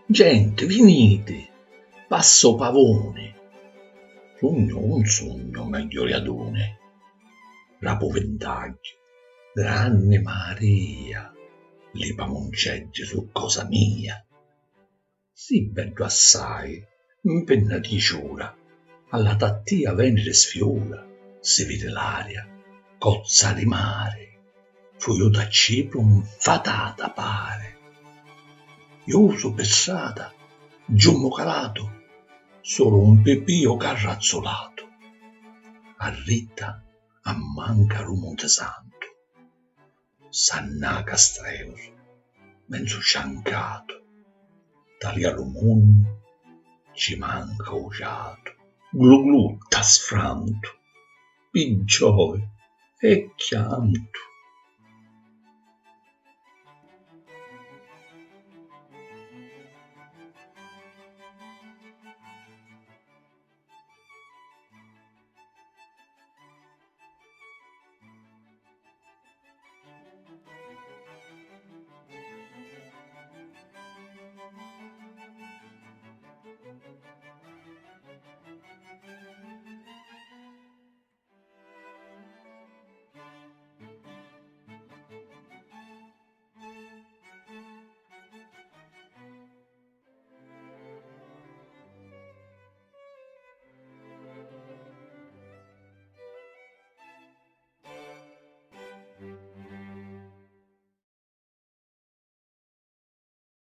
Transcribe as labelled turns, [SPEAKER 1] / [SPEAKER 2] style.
[SPEAKER 1] Gente, venite, passo pavone. Sogno un sogno miglioriadone. Rapo ventaglio, grande Maria, li pamonceggi su cosa mia. Si bello assai, in penna di ciura, alla tattia venere sfiola, si vede l'aria, cozza di mare, fuio da Cipro fatata pare. Io su per strada, giummo calato, solo un pepio carrazzolato. A Ritta a manca lo Monte Santo, Sanna Castreus, mezzo sciancato, taglialo mondo, ci manca usato, glu glu t'ha sfranto, pigioi e chianto.